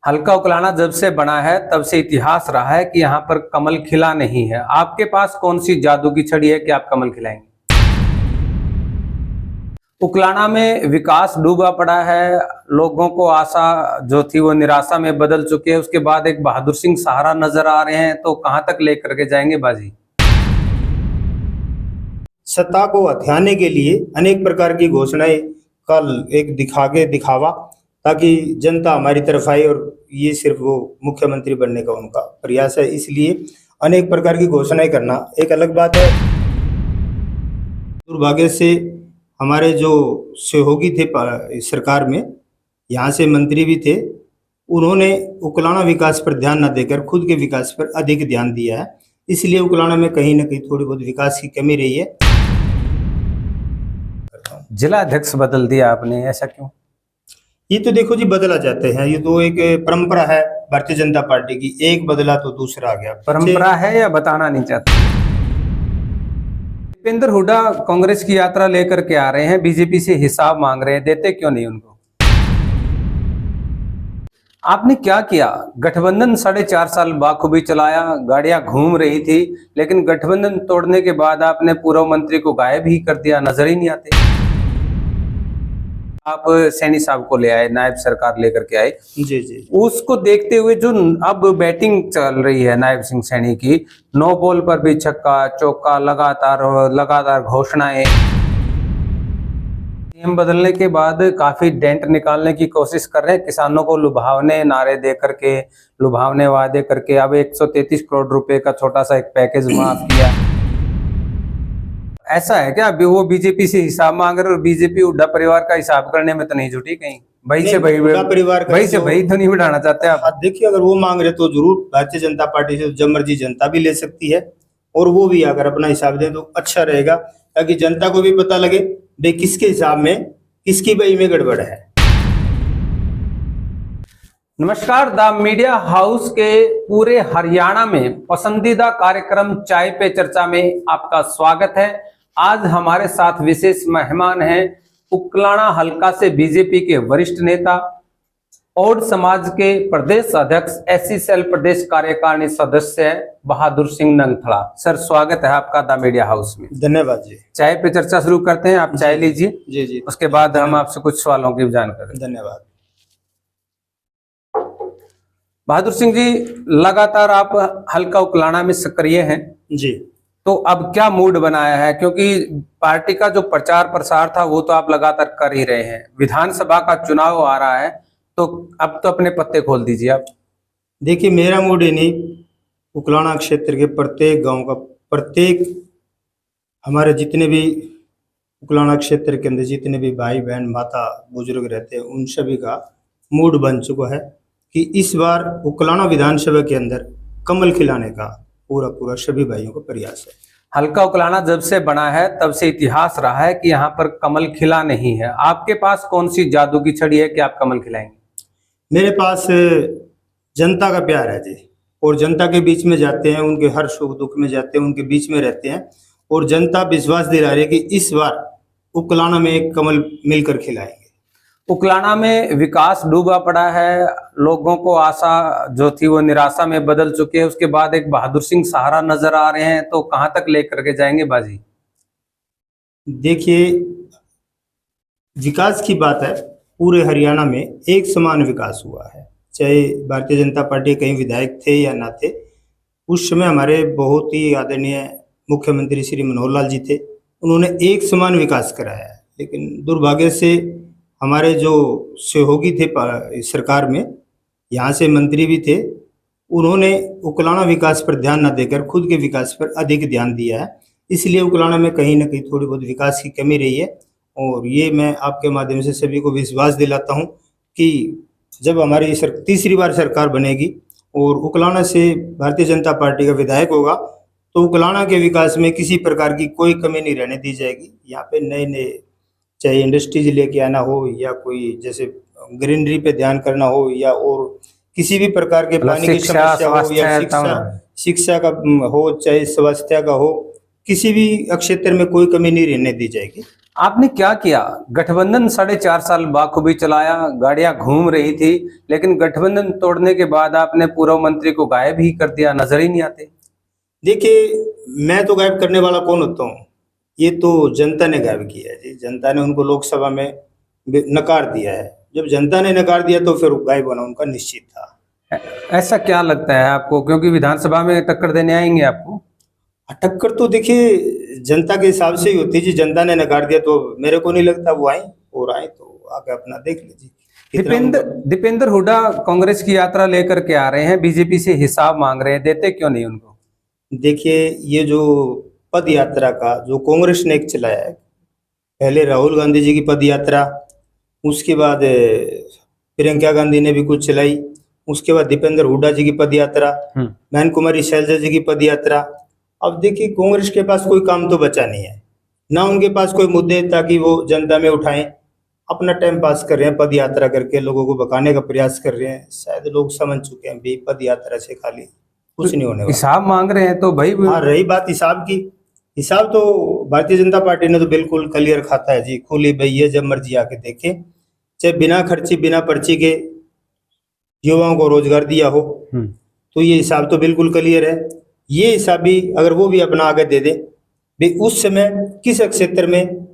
हल्का उकलाना जब से बना है तब से इतिहास रहा है कि यहाँ पर कमल खिला नहीं है। आपके पास कौन सी जादू की छड़ी है कि आप कमल खिलाएंगे? उकलाना में विकास डूबा पड़ा है। लोगों को आशा जो थी वो निराशा में बदल चुकी है। उसके बाद एक बहादुर सिंह सहारा नजर आ रहे हैं, तो कहां तक लेकर के जाएंगे बाजी? सत्ता को हथियाने के लिए अनेक प्रकार की घोषणाएं का एक दिखावा, ताकि जनता हमारी तरफ आए, और ये सिर्फ वो मुख्यमंत्री बनने का उनका प्रयास है। इसलिए अनेक प्रकार की घोषणाएं करना एक अलग बात है। दुर्भाग्य से हमारे जो सहयोगी थे सरकार में, यहाँ से मंत्री भी थे, उन्होंने उकलाना विकास पर ध्यान न देकर खुद के विकास पर अधिक ध्यान दिया है। इसलिए उकलाना में कहीं ना कहीं थोड़ी बहुत विकास की कमी रही है। जिला अध्यक्ष बदल दिया आपने, ऐसा क्यों? ये तो देखो जी, बदला जाते हैं, ये तो एक परंपरा है भारतीय जनता पार्टी की। एक बदला तो दूसरा आ गया। परंपरा है या बताना नहीं चाहते? दीपेंद्र हुड्डा कांग्रेस की यात्रा लेकर के आ रहे हैं, बीजेपी से हिसाब मांग रहे हैं, देते क्यों नहीं उनको? आपने क्या किया? गठबंधन 4.5 साल बाखूबी चलाया, गाड़ियां घूम रही थी, लेकिन गठबंधन तोड़ने के बाद आपने पूर्व मंत्री को गायब ही कर दिया, नजर ही नहीं आते। आप सैनी साहब को ले आए, नायब सरकार लेकर के आए। जी जी। उसको देखते हुए जो अब बैटिंग चल रही है नायब सिंह सैनी की, 9 बॉल पर भी छक्का चौका, लगातार घोषणाएं। सीएम बदलने के बाद काफी डेंट निकालने की कोशिश कर रहे हैं, किसानों को लुभावने नारे दे करके, लुभावने वादे करके। अब 133 करोड़ रुपए का छोटा सा एक पैकेज माफ किया। ऐसा है क्या? अभी वो बीजेपी से हिसाब मांग रहे, और बीजेपी हुड्डा परिवार का हिसाब करने में तो नहीं जुटी कहीं? भाई से भाई तो नहीं बिठाना चाहते आप? देखिए, अगर वो मांग रहे तो जरूर भारतीय जनता पार्टी से जब मर्जी जनता भी ले सकती है, और वो भी अगर अपना हिसाब दे तो अच्छा रहेगा, ताकि जनता को भी पता लगे भाई किसके हिसाब में, किसकी बही में गड़बड़ है। नमस्कार, द मीडिया हाउस के पूरे हरियाणा में पसंदीदा कार्यक्रम चाय पे चर्चा में आपका स्वागत है। आज हमारे साथ विशेष मेहमान हैं उकलाना हलका से बीजेपी के वरिष्ठ नेता, औड समाज के प्रदेश अध्यक्ष, एससी सेल प्रदेश कार्यकारिणी सदस्य बहादुर सिंह नंगथड़ा। सर, स्वागत है आपका द मीडिया हाउस में। धन्यवाद जी। चाय पे चर्चा शुरू करते हैं, आप चाय लीजिए। जी जी। उसके बाद हम आपसे कुछ सवालों की जानकारी। धन्यवाद। बहादुर सिंह जी, लगातार आप हल्का उकलाना में सक्रिय हैं जी। तो अब क्या मूड बनाया है? क्योंकि पार्टी का जो प्रचार प्रसार था वो तो आप लगातार कर ही रहे हैं, विधानसभा का चुनाव आ रहा है, तो अब तो अपने पत्ते खोल दीजिए आप। देखिए, मेरा मूड ही नहीं, उकलाना क्षेत्र के प्रत्येक गांव का, प्रत्येक हमारे जितने भी उकलाना क्षेत्र के अंदर जितने भी भाई बहन माता बुजुर्ग रहते हैं, उन सभी का मूड बन चुका है कि इस बार उकलाना विधानसभा के अंदर कमल खिलाने का पूरा सभी भाइयों का प्रयास है। हल्का उकलाना जब से बना है तब से इतिहास रहा है कि यहाँ पर कमल खिला नहीं है। आपके पास कौन सी जादू की छड़ी है कि आप कमल खिलाएंगे? मेरे पास जनता का प्यार है जी, और जनता के बीच में जाते हैं, उनके हर सुख दुख में जाते हैं, उनके बीच में रहते हैं, और जनता विश्वास दिला रही है कि इस बार उकलाना में एक कमल मिलकर खिलाएंगे। उकलाना में विकास डूबा पड़ा है। लोगों को आशा जो थी वो निराशा में बदल चुकी है। उसके बाद एक बहादुर सिंह सहारा नजर आ रहे हैं, तो कहां तक लेकर के जाएंगे बाजी? देखिए, विकास की बात है, पूरे हरियाणा में एक समान विकास हुआ है, चाहे भारतीय जनता पार्टी कहीं विधायक थे या ना थे। उस समय हमारे बहुत ही आदरणीय मुख्यमंत्री श्री मनोहर लाल जी थे, उन्होंने एक समान विकास कराया है। लेकिन दुर्भाग्य से हमारे जो सहयोगी थे सरकार में, यहाँ से मंत्री भी थे, उन्होंने उकलाना विकास पर ध्यान न देकर खुद के विकास पर अधिक ध्यान दिया है। इसलिए उकलाना में कहीं ना कहीं थोड़ी बहुत विकास की कमी रही है, और ये मैं आपके माध्यम से सभी को विश्वास दिलाता हूँ कि जब हमारी तीसरी बार सरकार बनेगी और उकलाना से भारतीय जनता पार्टी का विधायक होगा, तो उकलाना के विकास में किसी प्रकार की कोई कमी नहीं रहने दी जाएगी। यहाँ पे नए नए चाहे इंडस्ट्रीज लेके आना हो, या कोई जैसे ग्रीनरी पे ध्यान करना हो, या और किसी भी प्रकार के पानी की समस्या हो, या शिक्षा का हो, चाहे स्वास्थ्य का हो, किसी भी क्षेत्र में कोई कमी नहीं रहने दी जाएगी। आपने क्या किया? गठबंधन 4.5 साल बाखूबी चलाया, गाड़ियां घूम रही थी, लेकिन गठबंधन तोड़ने के बाद आपने पूर्व मंत्री को गायब ही कर दिया, नजर ही नहीं आते। देखिए, मैं तो गायब करने वाला कौन होता हूँ? ये तो जनता ने गायब किया है जी। जनता ने उनको लोकसभा में नकार दिया है। जब जनता ने नकार दिया तो फिर गायब होना उनका निश्चित था। ऐसा क्या लगता है आपको? क्योंकि विधानसभा में टक्कर देने आएंगे आपको। टक्कर तो देखिए जनता के हिसाब से ही होती है जी। जनता ने नकार दिया तो मेरे को नहीं लगता वो आए, और आए तो आके अपना देख लीजिए। दीपेंद्र हुड्डा कांग्रेस की यात्रा लेकर के आ रहे हैं, बीजेपी से हिसाब मांग रहे हैं, देते क्यों नहीं उनको? देखिए, ये जो पद यात्रा का जो कांग्रेस ने एक चलाया है, पहले राहुल गांधी जी की पद यात्रा, उसके बाद प्रियंका गांधी ने भी कुछ चलाई, उसके बाद दीपेंद्र हुड्डा जी की पद यात्रा, बहन कुमारी शैलजा जी की पद यात्रा। अब देखिए, कांग्रेस के पास कोई काम तो बचा नहीं है, ना उनके पास कोई मुद्दे ताकि वो जनता में उठाएं। अपना टाइम पास कर रहे हैं, पद यात्रा करके लोगों को भगाने का प्रयास कर रहे हैं। शायद लोग समझ चुके हैं भी पद यात्रा से खाली कुछ नहीं होने वाला। हिसाब मांग रहे हैं तो भाई। हाँ, रही बात हिसाब की, हिसाब तो भारतीय जनता पार्टी ने तो बिल्कुल क्लियर खाता है जी, खुली भाई है, जब मर्जी आके देखे। चाहे बिना खर्ची बिना पर्ची के युवाओं को रोजगार दिया हो, तो ये हिसाब तो बिल्कुल क्लियर है। ये हिसाब भी अगर वो भी अपना आगे दे दे भाई, उस समय किस क्षेत्र में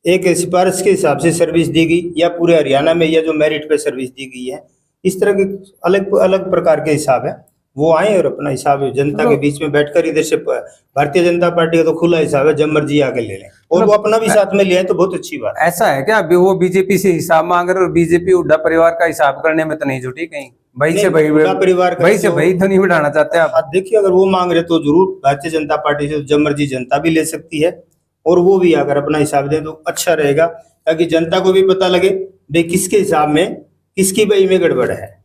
एक सिफारिश के हिसाब से सर्विस दी गई या पूरे हरियाणा में या जो मेरिट पे सर्विस दी गई है, इस तरह के अलग अलग प्रकार के हिसाब है। वो आए और अपना हिसाब जनता के बीच में बैठकर, इधर से भारतीय जनता पार्टी का तो खुला हिसाब है, जब मर्जी आके ले लें, और वो अपना भी साथ में ले आए तो बहुत अच्छी बात। ऐसा है क्या वो बीजेपी से हिसाब मांग रहे और बीजेपी हुड्डा परिवार का हिसाब करने में तो नहीं जुटी कहीं? भाई से भाई परिवार भाई से भाई तो नहीं बढ़ाना चाहते आप? देखिए, अगर वो मांग रहे तो जरूर भारतीय जनता पार्टी से जब मर्जी जनता भी ले सकती है, और वो भी अगर अपना हिसाब दे तो अच्छा रहेगा, ताकि जनता को भी पता लगे भाई किसके हिसाब में किसकी बही में गड़बड़ है।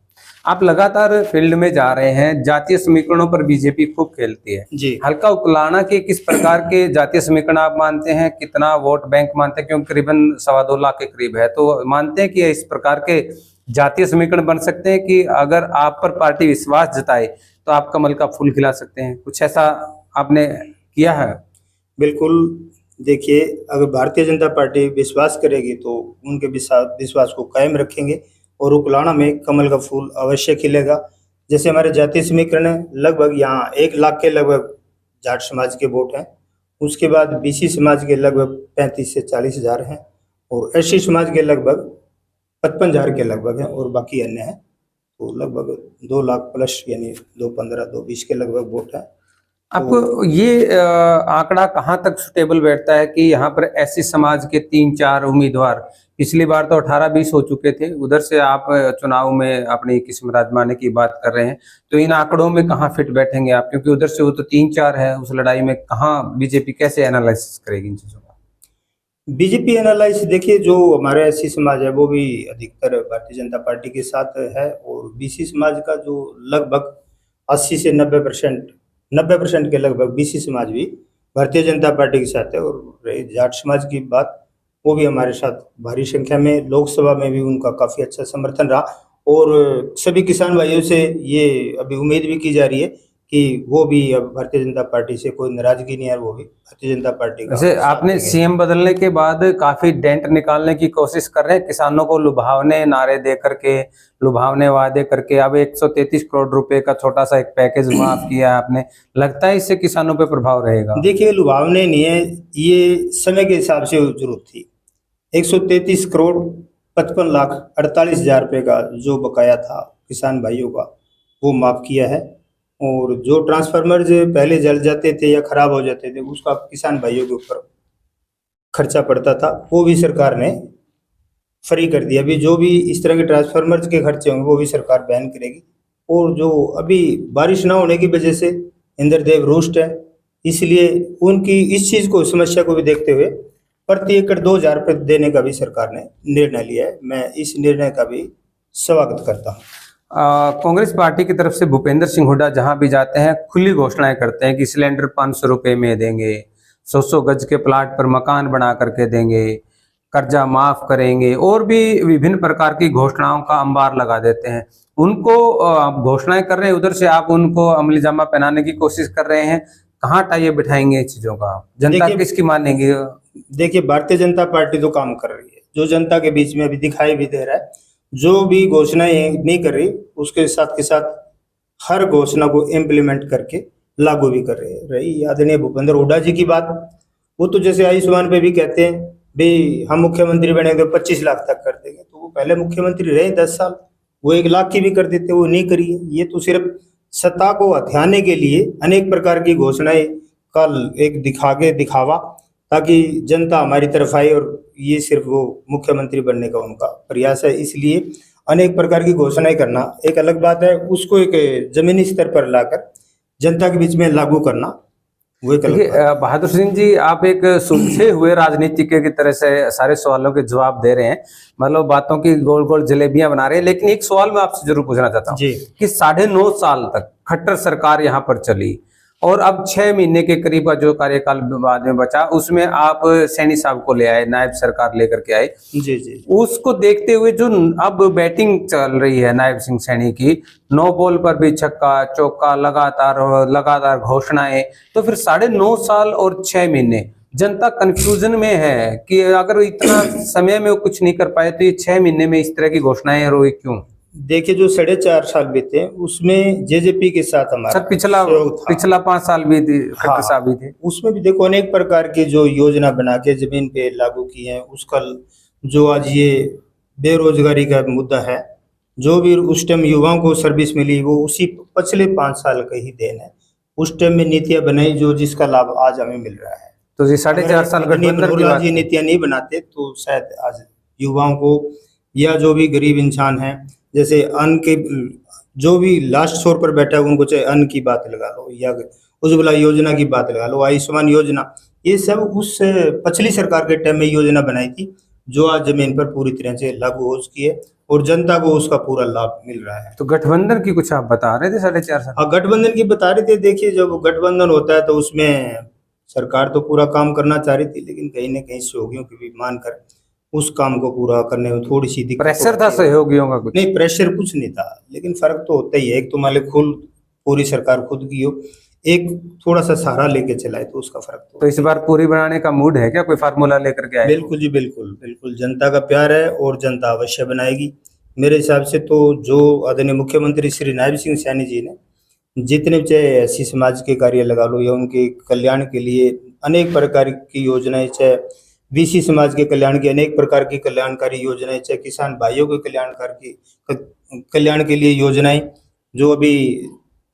आप लगातार फील्ड में जा रहे हैं, जातीय समीकरणों पर बीजेपी खूब खेलती है जी। हल्का उकलाना के किस प्रकार के जातीय समीकरण आप मानते हैं? कितना वोट बैंक मानते हैं? क्योंकि करीबन 2.25 लाख के करीब है, तो मानते हैं कि इस प्रकार के जातीय समीकरण बन सकते हैं कि अगर आप पर पार्टी विश्वास जताए तो आप कमल का फूल खिला सकते हैं? कुछ ऐसा आपने किया है? बिल्कुल। देखिए, अगर भारतीय जनता पार्टी विश्वास करेगी तो उनके विश्वास को कायम रखेंगे, और उकलाना में कमल का फूल अवश्य खिलेगा। जैसे हमारे जातीय समीकरण है, लगभग यहाँ 1 लाख के लगभग जाट समाज के वोट हैं, उसके बाद बीसी समाज के लगभग 35 से 40 हजार हैं, और एससी समाज के लगभग 55 हजार के लगभग हैं, और बाकी अन्य हैं, तो लगभग 2 लाख प्लस, यानी 215 220 के लगभग वोट है। आपको ये आंकड़ा कहाँ तक सुटेबल बैठता है कि यहाँ पर एससी समाज के 3-4 उम्मीदवार, पिछली बार तो 18-20 हो चुके थे, उधर से आप चुनाव में अपनी किस्मत आजमाने की बात कर रहे हैं, तो इन आंकड़ों में कहाँ फिट बैठेंगे आप? क्योंकि उधर से वो तो 3-4 है, उस लड़ाई में कहाँ बीजेपी कैसे एनालिसिस करेगी इन चीजों का? बीजेपी एनालाइज, देखिए, जो हमारे एससी समाज है वो भी अधिकतर भारतीय जनता पार्टी के साथ है, और बीसी समाज का जो लगभग 80 से 90% के लगभग बीसी समाज भी भारतीय जनता पार्टी के साथ है। और रही जाट समाज की बात, वो भी हमारे साथ भारी संख्या में, लोकसभा में भी उनका काफ़ी अच्छा समर्थन रहा, और सभी किसान भाइयों से ये अभी उम्मीद भी की जा रही है कि वो भी अब भारतीय जनता पार्टी से कोई नाराजगी नहीं है, वो भी भारतीय जनता पार्टी का। वैसे आपने सीएम बदलने के बाद काफी डेंट निकालने की कोशिश कर रहे हैं, किसानों को लुभावने नारे दे करके, लुभावने वादे करके, अब 133 करोड़ रुपए का छोटा सा एक पैकेज माफ किया आपने, लगता है इससे किसानों पे प्रभाव रहेगा? देखिए, लुभावने नहीं है, ये समय के हिसाब से जरूरत थी। 133 करोड़ 55 लाख 48 हजार रुपये का जो बकाया था किसान भाइयों का, वो माफ किया है, और जो ट्रांसफार्मर जो पहले जल जाते थे या खराब हो जाते थे, उसका किसान भाइयों के ऊपर खर्चा पड़ता था, वो भी सरकार ने फ्री कर दिया। अभी जो भी इस तरह के ट्रांसफार्मर के खर्चे होंगे वो भी सरकार बैन करेगी। और जो अभी बारिश ना होने की वजह से इंद्रदेव रुष्ट है, इसलिए उनकी इस चीज़ को, समस्या को भी देखते हुए प्रति एकड़ 2,000 रुपये देने का भी सरकार ने निर्णय लिया है। मैं इस निर्णय का भी स्वागत करता हूँ। कांग्रेस पार्टी की तरफ से भूपेंद्र सिंह हुड्डा जहां भी जाते हैं खुली घोषणाएं करते हैं कि सिलेंडर 500 रुपये में देंगे, 100 गज के प्लाट पर मकान बना करके देंगे, कर्जा माफ करेंगे, और भी विभिन्न प्रकार की घोषणाओं का अंबार लगा देते हैं। उनको आप घोषणाएं कर रहे हैं, उधर से आप उनको अमलीजामा पहनाने की कोशिश कर रहे हैं, कहाँ टाइए बिठाएंगे इन चीजों का, जनता देखिए- किसकी मानेगी? देखिए, भारतीय जनता पार्टी तो काम कर रही है, जो जनता के बीच में अभी दिखाई भी दे रहा है। जो भी घोषणाएं नहीं कर रही, उसके साथ के साथ हर घोषणा को इम्प्लीमेंट करके लागू भी कर रही आदरणीय भूपेंद्र हुड्डा जी की बात, वो तो जैसे आयुष्मान पे भी कहते हैं भाई हम मुख्यमंत्री बनेंगे तो 25 लाख तक कर देंगे, तो वो पहले मुख्यमंत्री रहे 10 साल, वो 1 लाख की भी कर देते, वो नहीं करी है। ये तो सिर्फ सत्ता को हथियाने के लिए अनेक प्रकार की घोषणाएं का एक दिखावा, ताकि जनता हमारी तरफ आए, और ये सिर्फ वो मुख्यमंत्री बनने का उनका प्रयास है। इसलिए अनेक प्रकार की घोषणाएं करना एक अलग बात है, उसको एक जमीनी स्तर पर लाकर जनता के बीच में लागू करना वो एक अलग देखिए बात है। बहादुर सिंह जी, आप एक सुलझे हुए राजनीतिज्ञ की तरह से सारे सवालों के जवाब दे रहे हैं, मतलब बातों की गोल गोल जलेबियां बना रहे हैं। लेकिन एक सवाल मैं आपसे जरूर पूछना चाहता हूँ जी। कि 9.5 साल तक खट्टर सरकार यहाँ पर चली, और अब 6 महीने के करीब का जो कार्यकाल बाद में बचा, उसमें आप सैनी साहब को ले आए, नायब सरकार लेकर के आए। जी जी उसको देखते हुए जो अब बैटिंग चल रही है नायब सिंह सैनी की, 9 बॉल पर भी छक्का चौका, लगातार घोषणाएं, तो फिर 9.5 साल और 6 महीने जनता कंफ्यूजन में है कि अगर इतना समय में वो कुछ नहीं कर पाए तो ये 6 महीने में इस तरह की घोषणाएं रोई क्यों? देखिए, जो 4.5 साल बीते उसमें जेजेपी के साथ हमारा सर पिछला सहयोग था। 5 साल भी थी, खट्टर साहब भी थे। उसमें भी देखो अनेक प्रकार की जो योजना बना के जमीन पे लागू की है, उसका जो आज ये बेरोजगारी का मुद्दा है, जो भी उस टाइम युवाओं को सर्विस मिली, वो उसी पिछले 5 साल का ही देन है। उस टाइम में नीतियां बनाई जो जिसका लाभ आज हमें मिल रहा है। तो ये 4.5 साल अगर गठबंधन की मनोहर लाल बात जी है। नीतियां नहीं बनाते तो शायद आज युवाओं को या जो भी गरीब इंसान है, जैसे अन्न के जो भी लास्ट छोर पर बैठा है, उनको चाहे अन्न की बात लगा लो या उज्ज्वला योजना की बात लगा लो, आयुष्मान योजना, ये सब उस पिछली सरकार के टाइम में योजना बनाई थी, जो आज जमीन पर पूरी तरह से लागू हो चुकी है और जनता को उसका पूरा लाभ मिल रहा है। तो गठबंधन की कुछ आप बता रहे थे 4.5 साल। हाँ, गठबंधन की बता रहे थे। देखिए, जब गठबंधन होता है तो उसमें सरकार तो पूरा काम करना चाह रही थी, लेकिन कहीं ना कहीं सहयोगियों की भी मानकर उस काम को पूरा करने में थोड़ी सी दिक्कत प्रेशर था होती है। सहयोगियों का कुछ? नहीं, प्रेशर कुछ नहीं था, लेकिन फर्क तो होता ही है। एक तो मान लो खुद पूरी सरकार खुद की हो, एक थोड़ा सा सहारा लेके चलाए, तो उसका फर्क तो इस बार पूरी बनाने का मूड है क्या? कोई फार्मूला लेकर के आए? बिल्कुल जी, बिल्कुल बिल्कुल। जनता का प्यार है और जनता अवश्य बनाएगी। मेरे हिसाब से तो जो आदरणीय मुख्यमंत्री श्री नायब सिंह सैनी जी ने जितने चाहे एससी समाज के कार्य लगा लो या उनके कल्याण के लिए अनेक प्रकार की योजनाएं, चाहे बीसी समाज के कल्याण की अनेक प्रकार की कल्याणकारी योजनाएं, चाहे किसान भाइयों के कल्याण के लिए योजनाएं जो अभी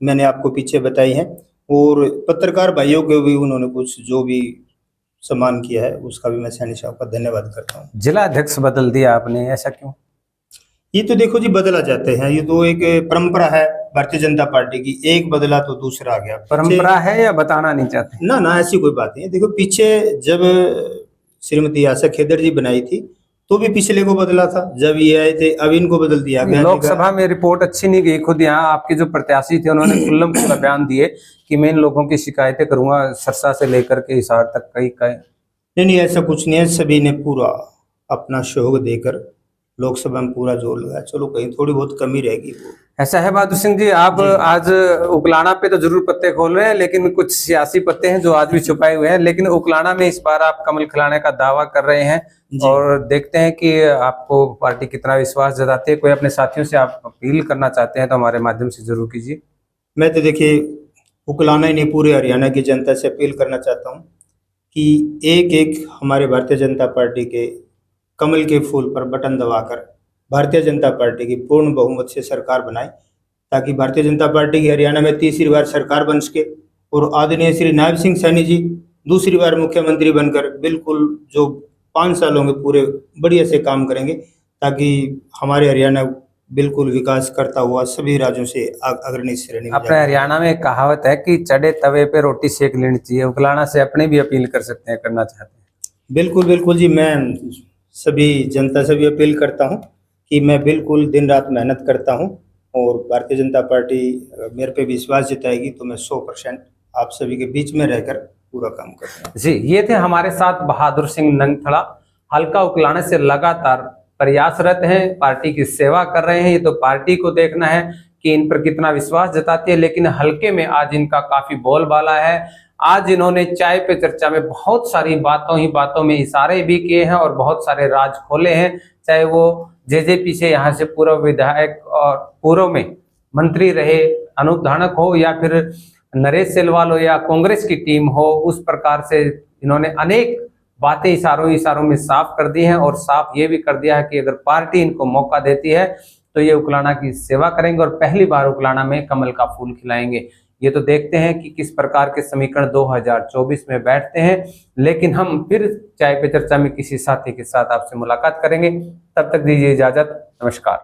मैंने आपको पीछे बताई हैं, और पत्रकार भाइयों के भी उन्होंने कुछ जो भी सम्मान किया है, उसका भी मैं सैनी साहब का धन्यवाद करता हूँ। जिला अध्यक्ष बदल दिया आपने, ऐसा क्यों? ये तो देखो जी, बदला जाते हैं, ये तो एक परंपरा है भारतीय जनता पार्टी की, एक बदला तो दूसरा आ गया। परंपरा है या बताना नहीं चाहते? ना ना, ऐसी कोई बात नहीं है। देखो, पीछे जब श्रीमती आशा खेदर जी बनाई थी तो भी पिछले को बदला था, जब ये आए थे अब इनको बदल दिया गया। लोकसभा में रिपोर्ट अच्छी नहीं गई, खुद यहाँ आपके जो प्रत्याशी थे उन्होंने खुल्लम खुल्ला बयान दिए कि मैं इन लोगों की शिकायतें करूंगा, सरसा से लेकर के हिसार तक कई नहीं, ऐसा कुछ नहीं है। सभी ने पूरा अपना सहयोग देकर लोकसभा में पूरा जोर लगाया। चलो, कहीं थोड़ी बहुत कमी रहेगी वो। ऐसा है बहादुर सिंह जी, आप आज उकलाना पे तो जरूर पत्ते खोल रहे हैं, लेकिन कुछ सियासी पत्ते हैं जो आज भी छुपाए हुए हैं। लेकिन उकलाना में इस बार आप कमल खिलाने का दावा कर रहे हैं, और देखते हैं कि आपको पार्टी कितना विश्वास जताती है। कोई अपने साथियों से आप अपील करना चाहते हैं तो हमारे माध्यम से जरूर कीजिए। मैं तो देखिए उकलाना ही नहीं, पूरे हरियाणा की जनता से अपील करना चाहता हूँ कि एक एक हमारे भारतीय जनता पार्टी के कमल के फूल पर बटन दबाकर भारतीय जनता पार्टी की पूर्ण बहुमत से सरकार बनाए, ताकि भारतीय जनता पार्टी की हरियाणा में तीसरी बार सरकार बन सके और आदरणीय श्री नायब सिंह सैनी जी दूसरी बार मुख्यमंत्री बनकर बिल्कुल जो 5 सालों में पूरे बढ़िया से काम करेंगे, ताकि हमारे हरियाणा बिल्कुल विकास करता हुआ सभी राज्यों से अग्रणी श्रेणी में। अपने हरियाणा में एक कहावत है कि चढ़े तवे पे रोटी सेक लेनी चाहिए। उकलाना से अपने भी अपील कर सकते हैं, करना चाहते हैं? बिल्कुल बिल्कुल जी, मैं सभी जनता से भी अपील करता हूं कि मैं बिल्कुल दिन रात मेहनत करता हूं, और भारतीय जनता पार्टी मेरे पे विश्वास जताएगी तो मैं 100% आप सभी के बीच में रहकर पूरा काम करूंगा। जी, ये थे हमारे साथ बहादुर सिंह नंगथड़ा। हल्का उकलाने से लगातार प्रयासरत हैं, पार्टी की सेवा कर रहे हैं। ये तो पार्टी को देखना है कि इन पर कितना विश्वास जताती है, लेकिन हल्के में आज इनका काफी बोलबाला है। आज इन्होंने चाय पे चर्चा में बहुत सारी बातों में इशारे भी किए हैं और बहुत सारे राज खोले हैं। चाहे वो जेजेपी से यहाँ से पूर्व विधायक और पूर्व में मंत्री रहे अनूप धानक हो या फिर नरेश सेलवाल हो या कांग्रेस की टीम हो, उस प्रकार से इन्होंने अनेक बातें इशारों में साफ कर दी हैं और साफ ये भी कर दिया है कि अगर पार्टी इनको मौका देती है तो ये उकलाना की सेवा करेंगे और पहली बार उकलाना में कमल का फूल खिलाएंगे। ये तो देखते हैं कि किस प्रकार के समीकरण 2024 में बैठते हैं। लेकिन हम फिर चाय पे चर्चा में किसी साथी के साथ आपसे मुलाकात करेंगे। तब तक दीजिए इजाजत। नमस्कार।